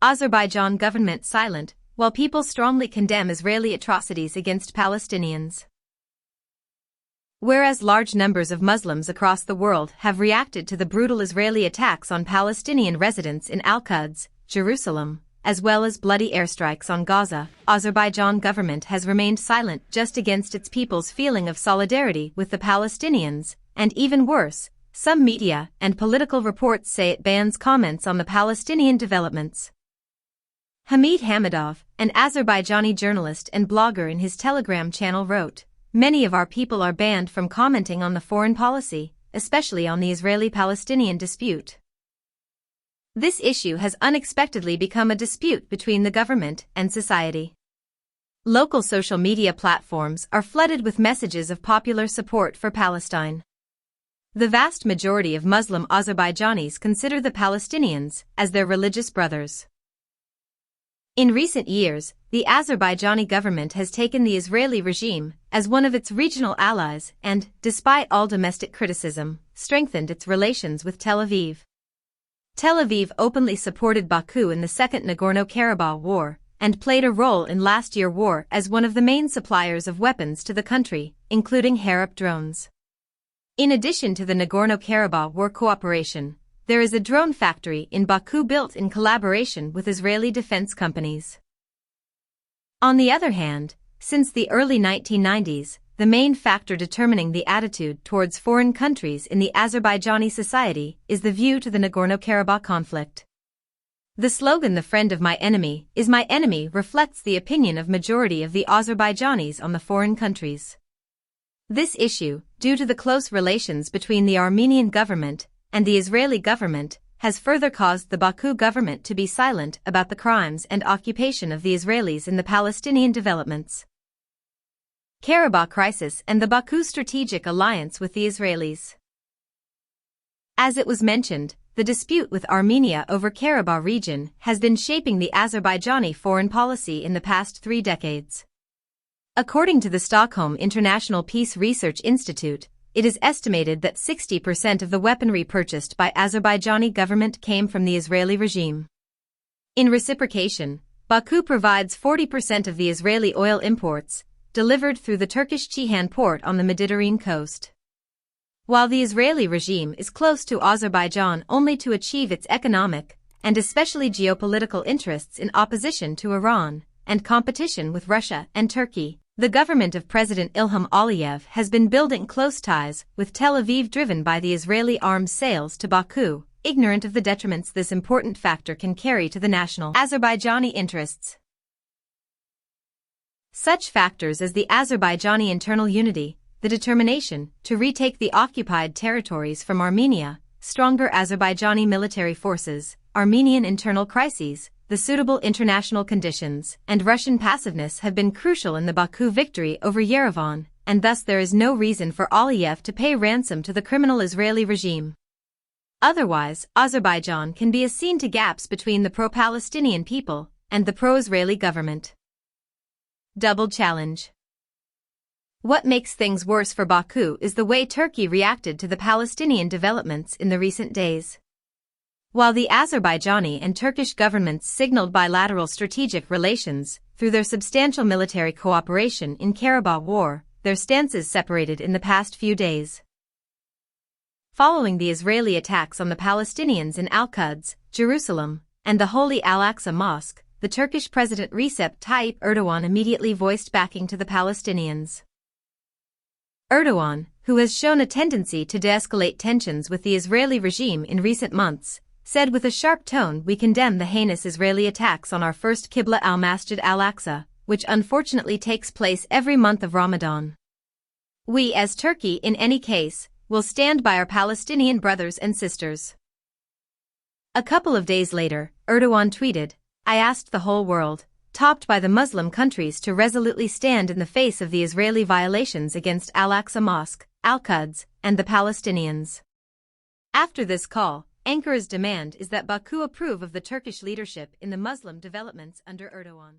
Azerbaijan government silent, while people strongly condemn Israeli atrocities against Palestinians. Whereas large numbers of Muslims across the world have reacted to the brutal Israeli attacks on Palestinian residents in Al-Quds, Jerusalem, as well as bloody airstrikes on Gaza, Azerbaijan government has remained silent just against its people's feeling of solidarity with the Palestinians, and even worse, some media and political reports say it bans comments on the Palestinian developments. Hamid Hamidov, an Azerbaijani journalist and blogger in his Telegram channel wrote, "Many of our people are banned from commenting on the foreign policy, especially on the Israeli-Palestinian dispute." This issue has unexpectedly become a dispute between the government and society. Local social media platforms are flooded with messages of popular support for Palestine. The vast majority of Muslim Azerbaijanis consider the Palestinians as their religious brothers. In recent years, the Azerbaijani government has taken the Israeli regime as one of its regional allies and, despite all domestic criticism, strengthened its relations with Tel Aviv. Tel Aviv openly supported Baku in the Second Nagorno-Karabakh War and played a role in last year's war as one of the main suppliers of weapons to the country, including Harop drones. In addition to the Nagorno-Karabakh War cooperation, there is a drone factory in Baku built in collaboration with Israeli defense companies. On the other hand, since the early 1990s, the main factor determining the attitude towards foreign countries in the Azerbaijani society is the view to the Nagorno-Karabakh conflict. The slogan "The friend of my enemy is my enemy" reflects the opinion of majority of the Azerbaijanis on the foreign countries. This issue, due to the close relations between the Armenian government and the Israeli government, has further caused the Baku government to be silent about the crimes and occupation of the Israelis in the Palestinian developments. Karabakh crisis and the Baku strategic alliance with the Israelis. As it was mentioned, the dispute with Armenia over Karabakh region has been shaping the Azerbaijani foreign policy in the past 3 decades. According to the Stockholm International Peace Research Institute, it is estimated that 60% of the weaponry purchased by Azerbaijani government came from the Israeli regime. In reciprocation, Baku provides 40% of the Israeli oil imports, delivered through the Turkish Ceyhan port on the Mediterranean coast. While the Israeli regime is close to Azerbaijan only to achieve its economic, and especially geopolitical interests in opposition to Iran, and competition with Russia and Turkey, the government of President Ilham Aliyev has been building close ties with Tel Aviv driven by the Israeli arms sales to Baku, ignorant of the detriments this important factor can carry to the national Azerbaijani interests. Such factors as the Azerbaijani internal unity, the determination to retake the occupied territories from Armenia, stronger Azerbaijani military forces, Armenian internal crises, the suitable international conditions, and Russian passiveness have been crucial in the Baku victory over Yerevan, and thus there is no reason for Aliyev to pay ransom to the criminal Israeli regime. Otherwise, Azerbaijan can be seen to gaps between the pro-Palestinian people and the pro-Israeli government. Double challenge. What makes things worse for Baku is the way Turkey reacted to the Palestinian developments in the recent days. While the Azerbaijani and Turkish governments signaled bilateral strategic relations through their substantial military cooperation in Karabakh War, their stances separated in the past few days. Following the Israeli attacks on the Palestinians in Al-Quds, Jerusalem, and the Holy Al-Aqsa Mosque, the Turkish President Recep Tayyip Erdogan immediately voiced backing to the Palestinians. Erdogan, who has shown a tendency to de-escalate tensions with the Israeli regime in recent months, said with a sharp tone, "We condemn the heinous Israeli attacks on our first Qibla al-Masjid al-Aqsa, which unfortunately takes place every month of Ramadan. We as Turkey in any case, will stand by our Palestinian brothers and sisters." A couple of days later, Erdogan tweeted, "I asked the whole world, topped by the Muslim countries, to resolutely stand in the face of the Israeli violations against Al-Aqsa Mosque, Al-Quds, and the Palestinians." After this call, Ankara's demand is that Baku approve of the Turkish leadership in the Muslim developments under Erdogan.